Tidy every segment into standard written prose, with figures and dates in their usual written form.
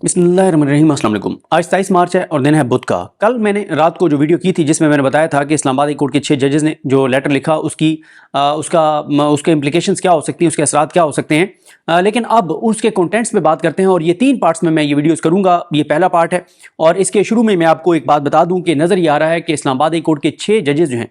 बिस्मिल्लाहिर्रहमानिर्रहीम। अस्सलाम वालेकुम। आज 23 मार्च है और दिन है बुध का। कल मैंने रात को जो वीडियो की थी जिसमें मैंने बताया था कि इस्लामाबाद हाई कोर्ट के 6 जजेस ने जो लेटर लिखा उसके इम्प्लीकेशंस क्या हो सकती हैं, उसके असरात क्या हो सकते हैं। लेकिन अब उसके कंटेंट्स पे बात करते हैं और ये 3 पार्ट्स में मैं ये वीडियोस करूंगा। ये पहला पार्ट है और इसके शुरू में मैं आपको एक बात बता दूं कि नज़र ये आ रहा है कि इस्लामाबाद हाई कोर्ट के 6 जजेस जो हैं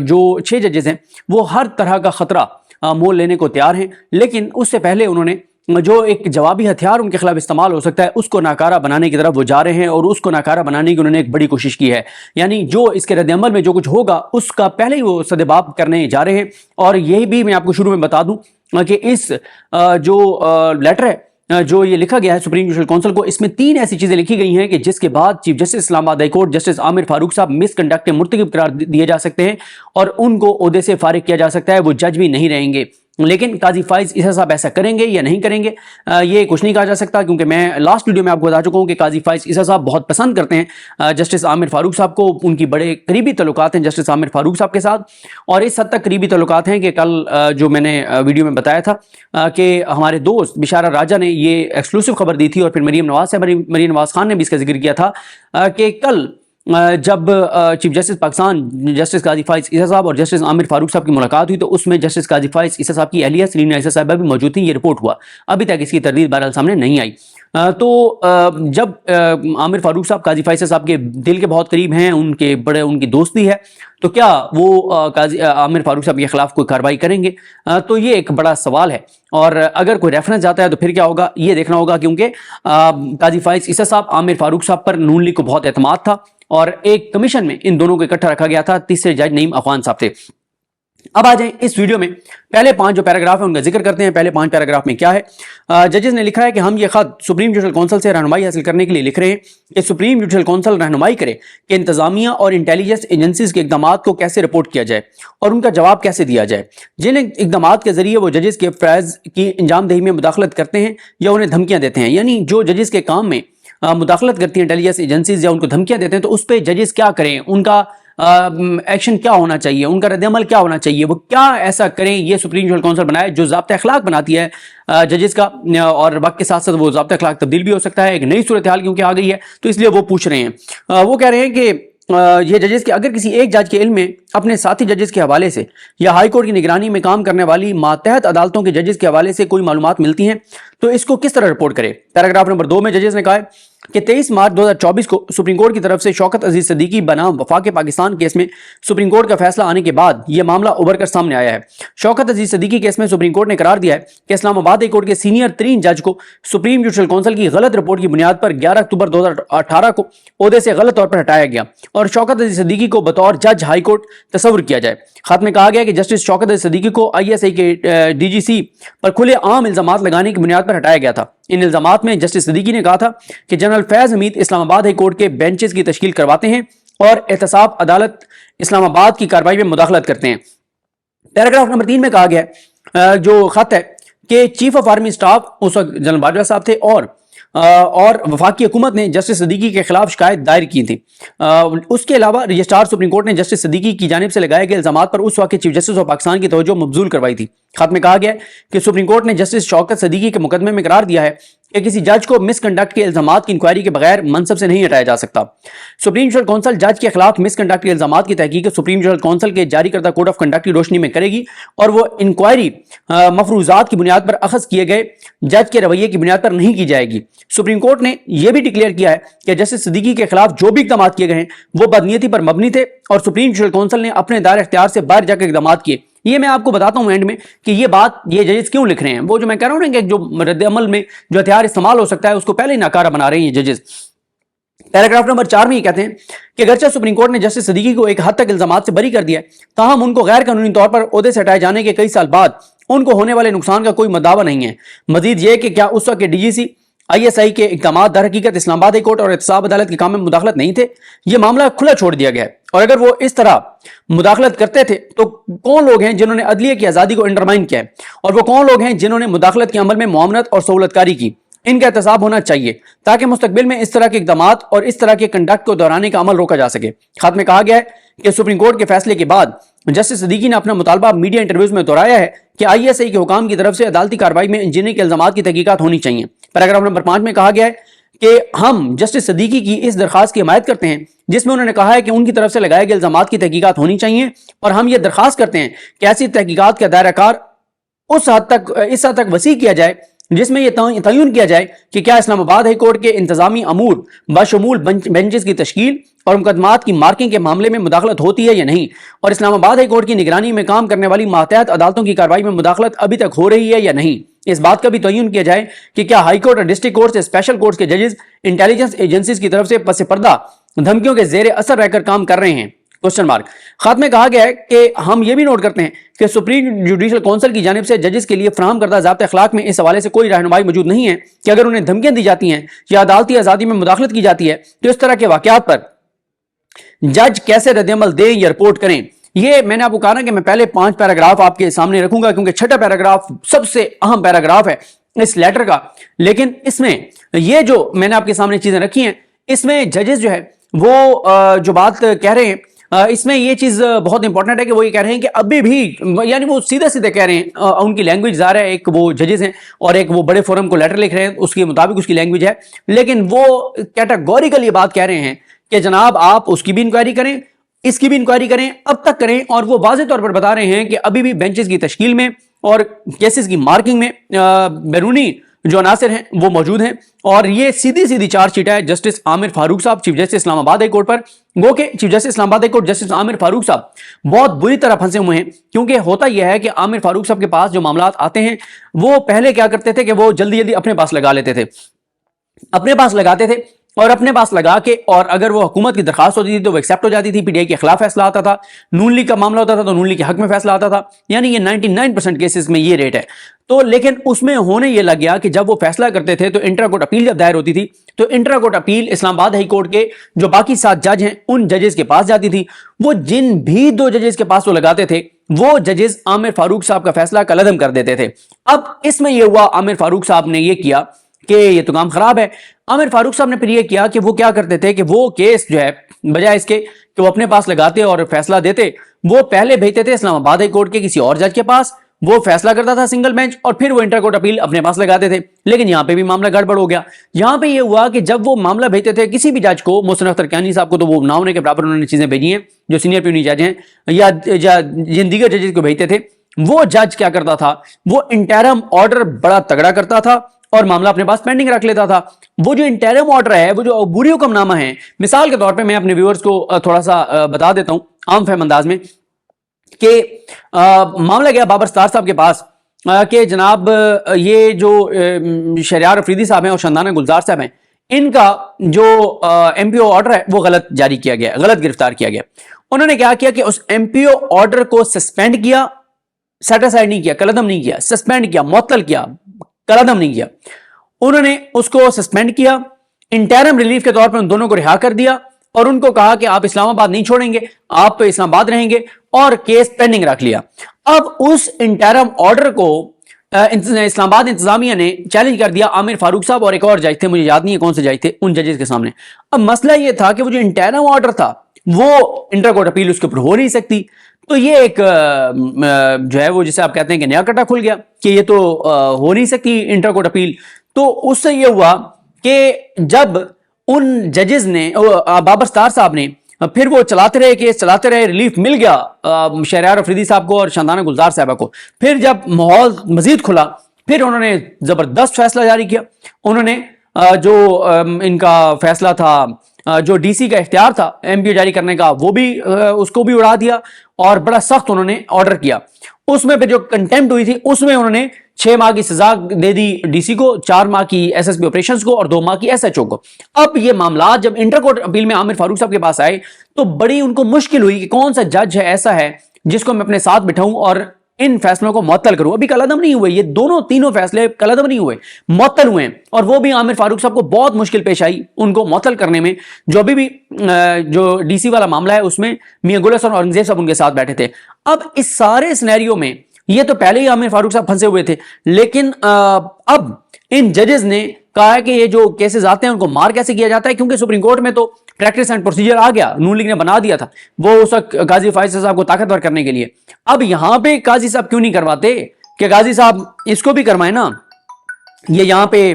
जो 6 जजेस हैं वो हर तरह का ख़तरा मोल लेने को तैयार हैं। लेकिन उससे पहले उन्होंने जो एक जवाबी हथियार उनके खिलाफ इस्तेमाल हो सकता है उसको नाकारा बनाने की तरफ वो जा रहे हैं और उसको नाकारा बनाने की उन्होंने एक बड़ी कोशिश की है। यानी जो इसके रद्द-ए-अमल में जो कुछ होगा उसका पहले ही वो सदेबाप करने जा रहे हैं। और यही भी मैं आपको शुरू में बता दूं कि इस जो लेटर है जो ये लिखा गया है सुप्रीम जुडिशल काउंसिल को, इसमें 3 ऐसी चीजें लिखी गई हैं कि जिसके बाद chief justice Islamabad high court justice Aamir Farooq साहब मिसकंडक्ट के मुर्तकिब करार दिए जा सकते हैं और उनको ओहदे से फारिग किया जा सकता है। वो जज भी नहीं रहेंगे। लेकिन काजी फाइज ईसा साहब ऐसा करेंगे या नहीं करेंगे ये कुछ नहीं कहा जा सकता, क्योंकि मैं लास्ट वीडियो में आपको बता चुका हूं कि काजी फाइज ईसा साहब बहुत पसंद करते हैं जस्टिस आमिर फारूक साहब को। उनकी बड़े करीबी तल्लुकात हैं जस्टिस आमिर फारूक साहब के साथ और इस हद तक करीबी तल्लुकात हैं कि कल जो मैंने वीडियो में बताया था कि हमारे दोस्त बिशारा राजा ने ये एक्सक्लूसिव खबर दी थी और फिर मरीम नवाज खान ने भी इसका जिक्र किया था कि कल जब चीफ जस्टिस पाकिस्तान जस्टिस काजी फाइज ईसा साहब और जस्टिस आमिर फारूक साहब की मुलाकात हुई तो उसमें जस्टिस काजी फाइज ईसा साहब की अहलिया सलीना ईसा साहबा भी मौजूद थी। ये रिपोर्ट हुआ, अभी तक इसकी तरदीद बहरहाल सामने नहीं आई। तो जब आमिर फारूक साहब काजी फाइज साहब के दिल के बहुत करीब हैं, उनकी दोस्ती है, तो क्या वो काजी आमिर फारूक साहब के खिलाफ कोई कार्रवाई करेंगे? तो ये एक बड़ा सवाल है और अगर कोई रेफरेंस जाता है तो फिर क्या होगा ये देखना होगा, क्योंकि काजी फाइज ईसा साहब आमिर फारूक साहब पर नून लीग को बहुत एतमाद था और एक कमीशन में इन दोनों को इकट्ठा रखा गया था। तीसरे जज नईम अफगान साहब थे। अब आ जाएं इस वीडियो में पहले 5 जो पैराग्राफ है उनका जिक्र करते हैं। पहले 5 पैराग्राफ में क्या है? जजेस ने लिखा है कि हम ये खत सुप्रीम जुडिशल काउंसिल से रहनुमाई हासिल करने के लिए लिख रहे हैं कि सुप्रीम जुडिशल काउंसिल रहनुमाई करे कि इंतजामिया और इंटेलिजेंस एजेंसीज के इकदाम को कैसे रिपोर्ट किया जाए और उनका जवाब कैसे दिया जाए। जिन इकदाम के जरिए वो जजेस के फैज़ की अंजामदही में मुदाखलत करते हैं या उन्हें धमकियां देते हैं, यानी जो जजेस के काम में मुदाखलत करती हैं इंटेलिजेंस एजेंसीज या उनको धमकियां देते हैं, तो उस पर जजेस क्या करें, उनका एक्शन क्या होना चाहिए, उनका रद्द-ए-अमल क्या होना चाहिए, वो क्या ऐसा करें। ये सुप्रीम जुडिशल काउंसिल बनाए जो ज़ाब्ता अखलाक बनाती है जजेस का, और वक्त के साथ साथ वो ज़ाब्ता अखलाक तब्दील भी हो सकता है। एक नई सूरत हाल क्योंकि आ गई है तो इसलिए वो पूछ रहे हैं। वो कह रहे हैं कि ये जजेस के अगर किसी एक जज के इल्म में अपने साथी जजेस के हवाले से या हाई कोर्ट की निगरानी में काम करने वाली मातहत अदालतों के जजेस के हवाले से कोई मालूमात मिलती हैं तो इसको किस तरह रिपोर्ट करे। पैराग्राफ नंबर 2 में जजेस ने कहा है कि 23 मार्च 2024 को सुप्रीम कोर्ट की तरफ से शौकत अजीज सिद्दीकी बनाम वफाक पाकिस्तान केस में सुप्रीम कोर्ट का फैसला आने के बाद यह मामला उभर कर सामने आया है। शौकत अजीज सिद्दीकी केस में सुप्रीम कोर्ट ने करार दिया है कि इस्लामाबाद हाई कोर्ट के सीनियर 3 जज को सुप्रीम जुडिशल काउंसिल की गलत रिपोर्ट की बुनियाद पर 11 अक्टूबर 2018 को ओहदे से गलत तौर पर हटाया गया और शौकत अजीज सिद्दीकी को बतौर जज हाई कोर्ट तस्वुर किया जाए। खत में कहा गया कि जस्टिस शौकत अजीज सिद्दीकी को ISI के DGC पर खुले आम इल्जामात लगाने की बुनियाद पर हटाया गया था। इन इल्जामात में जस्टिस सिद्दीकी ने कहा था कि general Faiz Hamid Islamabad high court के बेंचेस की तश्कील करवाते हैं और एहतसाब अदालत इस्लामाबाद की कार्रवाई में मुदाखलत करते हैं। पैराग्राफ नंबर 3 में कहा गया जो खत है कि चीफ ऑफ आर्मी स्टाफ उस वक्त जनरल बाजवा साहब थे और वफाकी हुकूमत ने जस्टिस सिद्दीकी के खिलाफ शिकायत दायर की थी। उसके अलावा रजिस्ट्रार सुप्रीम कोर्ट ने जस्टिस सिद्दीकी की जानिब से लगाए गए इल्जामात पर उस वक्त के चीफ जस्टिस ऑफ पाकिस्तान की तवज्जो मबजूल करवाई थी। खत में कहा गया कि सुप्रीम कोर्ट ने जस्टिस शौकत सिद्दीकी के मुकदमे में करार दिया है कि किसी जज को मिसकंडक्ट के इल्जामात की इंक्वायरी के बगैर मनसब से नहीं हटाया जा सकता। सुप्रीम जुडिशल काउंसिल जज के खिलाफ मिसकंडक्ट के इल्जामात की तहकीक सुप्रीम जुडिशल काउंसिल के जारी करदा कोड ऑफ कंडक्ट की रोशनी में करेगी और वो इंक्वायरी मफरूजात की बुनियाद पर अखज़ किए गए जज के रवैये की बुनियाद पर नहीं की जाएगी। सुप्रीम कोर्ट ने यह भी डिक्लेयर किया है कि जस्टिस सिद्दीकी के खिलाफ जो भी इक़दाम किए गए हैं वो बदनीयती पर मबनी थे और सुप्रीम जुडिशल काउंसिल ने अपने दायरे इख्तियार से बाहर जाकर इक़दाम किए। ये मैं आपको बताता हूं एंड में कि ये बात ये जजेस क्यों लिख रहे हैं। वो जो मैं कह रहा हूं ना कि जो रद्द अमल में जो हथियार इस्तेमाल हो सकता है उसको पहले ही नाकारा बना रहे हैं ये जजेस। पैराग्राफ नंबर 4 में ये कहते हैं कि अगरचे सुप्रीम कोर्ट ने जस्टिस सिद्दीकी को एक हद तक इल्जामात से बरी कर दिया है, ताहम उनको गैर कानूनी तौर पर ओहदे से हटाए जाने के कई साल बाद उनको होने वाले नुकसान का कोई दावा नहीं है। मजीद ये कि क्या उस वक्त के DGC ISI के इक़दाम दर हकीकत इस्लामाबाद हाई कोर्ट और एहतसाब अदालत के काम में मुदाखलत नहीं थे। यह मामला खुला छोड़ दिया गया है और अगर वो इस तरह मुदाखलत करते थे तो कौन लोग हैं जिन्होंने अदलिया की आज़ादी को अंडरमाइन किया है और वो कौन लोग हैं जिन्होंने मुदाखलत के अमल में मुआवनत और सहूलतकारी की। इनका एहतसाब होना चाहिए ताकि मुस्तकबिल में इस तरह के इक़दाम और इस तरह के कंडक्ट को दोहराने का अमल रोका जा सके। खत में कहा गया है कि सुप्रीम कोर्ट के फैसले के बाद जस्टिस सिद्दीकी ने अपना मुतालबा मीडिया इंटरव्यूज में दोहराया है कि ISI के हुकाम की तरफ से अदालती कार्रवाई में इंजीनियरिंग के इल्जामात की तहकीकात होनी चाहिए पैराग्राफ नंबर 5 में कहा गया है कि हम जस्टिस सिद्दीकी की इस दरखास्त की हिमायत करते हैं जिसमें उन्होंने कहा है कि उनकी तरफ से लगाए गए इल्जामात की तहकीकात होनी चाहिए, और हम ये दरखास्त करते हैं कि ऐसी तहकीकात का दायरा कार इस हद तक वसी किया जाए जिसमें यह तयन किया जाए कि क्या इस्लामाबाद हाई कोर्ट के इंतजामी अमूर बशमूल बेंचेस की तश्कील और मुकदमात की मार्किंग के मामले में मुदाखलत होती है या नहीं, और इस्लामाबाद हाई कोर्ट की निगरानी में काम करने वाली मातहत अदालतों की कार्रवाई में मुदाखलत अभी तक हो रही है या नहीं। इस बात का भी तयन किया जाए कि क्या हाई कोर्ट और डिस्ट्रिक्ट कोर्ट से स्पेशल कोर्ट के जजेस इंटेलिजेंस एजेंसीज की तरफ से पस पर्दा धमकियों के जेर असर रहकर काम कर रहे हैं, क्वेश्चन मार्क। खात में कहा गया है कि हम ये भी नोट करते हैं कि सुप्रीम जुडिशल काउंसिल की जानिब से जजेस के लिए फराहम करदा ज़ाब्ते अखलाक में इस हवाले से कोई रहनुमाई मौजूद नहीं है कि अगर उन्हें धमकियां दी जाती हैं या अदालती आज़ादी में मुदाखलत की जाती है तो इस तरह के वाक़यात पर जज कैसे रद्दअमल दें या रिपोर्ट करें। ये मैंने आपको कहा ना कि मैं पहले 5 पैराग्राफ आपके सामने रखूंगा क्योंकि 6ठा पैराग्राफ सबसे अहम पैराग्राफ है इस लेटर का, लेकिन इसमें ये जो मैंने आपके सामने चीजें रखी हैं इसमें जजेस जो है वो जो बात कह रहे हैं इसमें ये चीज बहुत इंपॉर्टेंट है कि वो ये कह रहे हैं कि अभी भी, यानी वो सीधे सीधे कह रहे हैं, उनकी लैंग्वेज ज़ाहिर है, एक वो जजेस हैं और एक वो बड़े फोरम को लेटर लिख रहे हैं, उसके मुताबिक उसकी लैंग्वेज है, लेकिन वो कैटेगोरिकल ये बात कह रहे हैं कि जनाब आप उसकी भी इंक्वायरी करें, इसकी भी इंक्वायरी करें, अब तक करें, और वो वाज़ेह तौर पर बता रहे हैं कि अभी भी बेंचेस की तश्कील में और केसेस की मार्किंग में बैरूनी जो अनासर हैं वो मौजूद हैं। और ये सीधी सीधी चार्जशीट है जस्टिस आमिर फारूक साहब, chief justice Islamabad high court पर। गो के chief justice Islamabad high court justice Aamir Farooq साहब बहुत बुरी तरह फंसे हुए हैं, क्योंकि होता यह है कि आमिर फारूक साहब के पास जो मामलात आते हैं वो पहले क्या करते थे कि वो जल्दी जल्दी अपने पास लगा लेते थे, अपने पास लगाते थे, और अपने पास लगा के, और अगर वो हुकूमत की दरखास्त होती थी तो वो एक्सेप्ट हो जाती थी, पीटीआई के खिलाफ फैसला आता था, नून लीग का मामला होता था तो नून लीग के हक में फैसला आता था, यानी ये 99% केसेस में ये रेट है। तो लेकिन उसमें होने ये लग गया कि जब वो फैसला करते थे तो इंट्रा कोर्ट अपील जब दायर होती थी तो intra court appeal Islamabad high court के जो बाकी 7 जज हैं उन जजेस के पास जाती थी। वो जिन भी 2 जजेस के पास वो लगाते थे वो जजेस आमिर फारूक साहब का फैसला कलअदम कर देते थे। अब इसमें यह हुआ, आमिर फारूक साहब ने यह किया कि ये तो काम खराब है। आमिर फारूक साहब ने फिर ये किया कि वो क्या करते थे कि वो केस जो है बजाय इसके कि वो अपने पास लगाते और फैसला देते, वो पहले भेजते थे इस्लामाबाद हाई कोर्ट के किसी और जज के पास, वो फैसला करता था सिंगल बेंच, और फिर वो इंटर कोर्ट अपील अपने पास लगाते थे। लेकिन यहाँ पे भी मामला गड़बड़ हो गया। यहाँ पे ये हुआ कि जब वो मामला भेजते थे किसी भी जज को, मोहसिन अख्तर कियानी साहब को तो वो ना होने के बराबर उन्होंने चीजें भेजी हैं जो सीनियर प्यूनी जज हैं, या जिन दीगर जजेस को भेजते थे, वो जज क्या करता था, वो इंटरम ऑर्डर बड़ा तगड़ा करता था और मामला अपने पास पेंडिंग रख लेता था। वो जो इंटरम ऑर्डर है, वो जो अबूरी हुक्मनामा है, मिसाल के तौर पे मैं अपने व्यूअर्स को थोड़ा सा बता देता हूं आम फहम अंदाज में कि मामला गया बाबर सत्तार साहब के पास कि जनाब ये जो शहरियार अफरीदी साहब हैं और शंदाना गुलजार साहब हैं, इनका जो एमपीओ ऑर्डर है वो गलत जारी किया गया, गलत गिरफ्तार किया गया। उन्होंने क्या किया कि उस एमपीओ ऑर्डर को सस्पेंड किया, सेटिस्फाइड नहीं किया, कलअदम नहीं किया, सस्पेंड किया, मुअत्तल किया, कलअदम नहीं किया। उन्होंने उसको सस्पेंड किया, इंटरम रिलीफ के तौर पर उन दोनों को रिहा कर दिया और उनको कहा कि आप इस्लामाबाद नहीं छोड़ेंगे, आप इस्लामाबाद रहेंगे, और केस पेंडिंग रख लिया। अब उस इंटरम ऑर्डर को इस्लामाबाद इंतजामिया ने चैलेंज कर दिया आमिर फारूक साहब और एक और जज थे, मुझे याद नहीं है कौन से जज थे, उन जजेस के सामने। अब मसला यह था कि वो जो इंटरम ऑर्डर था वो इंटर कोर्ट अपील उसके ऊपर हो नहीं सकती। तो ये एक जो है वो जिसे आप कहते हैं कि नया कटा खुल गया कि ये तो हो नहीं सकती इंटर कोर्ट अपील। तो उससे ये हुआ कि जब उन जजेस ने, बाबर सत्तार साहब ने, फिर वो चलाते रहे केस, चलाते रहे, रिलीफ मिल गया शहरियार अफरीदी साहब को और शंदाना गुलजार साहबा को। फिर जब माहौल मजीद खुला, फिर उन्होंने जबरदस्त फैसला जारी किया। उन्होंने जो इनका फैसला था, जो डीसी का इख्तियार था एमपीओ जारी करने का, वो भी उसको भी उड़ा दिया और बड़ा सख्त उन्होंने ऑर्डर किया। उसमें पे जो कंटेम्प्ट हुई थी उसमें उन्होंने 6 माह की सजा दे दी डीसी को, 4 माह की एसएसपी ऑपरेशंस को और 2 माह की एसएचओ को। अब ये मामला जब इंटर कोर्ट अपील में आमिर फारूक साहब के पास आए तो बड़ी उनको मुश्किल हुई कि कौन सा जज है ऐसा है जिसको मैं अपने साथ बिठाऊं और इन फैसलों को मुअत्तल करूं। अभी कलअदम नहीं हुए, ये तीनों फैसले कलअदम नहीं हुए, मुअत्तल हुए हैं, और वो भी आमिर फारूक साहब को बहुत मुश्किल पेश आई उनको मुअत्तल करने में। जो अभी भी जो डीसी वाला मामला है उसमें मियां गुल हसन और औरंगजेब साहब उनके साथ बैठे थे। अब इस सारे सिनेरियो में ये तो पहले ही आमिर फारूक साहब फंसे हुए थे, लेकिन अब इन जजेस ने कहा है कि ये जो केसेस आते हैं उनको मार कैसे किया जाता है, क्योंकि सुप्रीम कोर्ट में तो प्रैक्टिस एंड प्रोसीजर आ गया, नून लीग ने बना दिया था वो उस वक्त गाजी फैसल साहब को ताकतवर करने के लिए। अब यहां पे गाजी साहब क्यों नहीं करवाते कि गाजी साहब इसको भी करवाए ना। ये यहाँ पे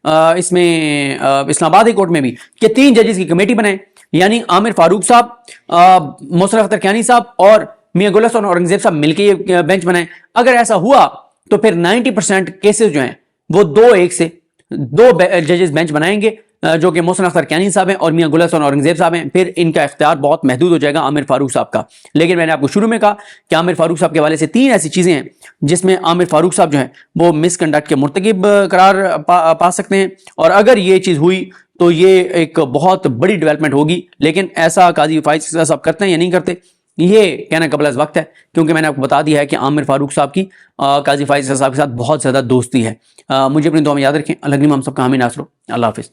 اس میں اسلام آباد ہائی کورٹ میں بھی کہ 3 ججز کی کمیٹی بنائیں، یعنی عامر فاروق صاحب، مشرف اختر کیانی صاحب اور میاں گل حسن اورنگزیب صاحب مل کے یہ بینچ بنائیں۔ اگر ایسا ہوا تو پھر 90% کیسز جو ہیں وہ 2-1 سے 2 ججز بینچ بنائیں گے جو کہ محسن اختر کیانی صاحب ہیں اور میاں گل حسن اورنگزیب صاحب ہیں، پھر ان کا اختیار بہت محدود ہو جائے گا عامر فاروق صاحب کا۔ لیکن میں نے آپ کو شروع میں کہا کہ عامر فاروق صاحب کے حوالے سے 3 ایسی چیزیں ہیں جس میں عامر فاروق صاحب جو ہیں وہ مس کنڈکٹ کے مرتکب قرار پا سکتے ہیں، اور اگر یہ چیز ہوئی تو یہ ایک بہت بڑی ڈیولپمنٹ ہوگی۔ لیکن ایسا قاضی فائز صاحب کرتے ہیں یا نہیں کرتے، یہ کہنا قبل از وقت ہے، کیونکہ میں نے آپ کو بتا دیا ہے کہ عامر فاروق صاحب کی قاضی فائز صاحب کے ساتھ بہت زیادہ دوستی ہے۔ مجھے اپنی دعا میں یاد رکھیں۔ اللہ کریم ہم سب کا حامی ناصر ہو۔ اللہ حافظ۔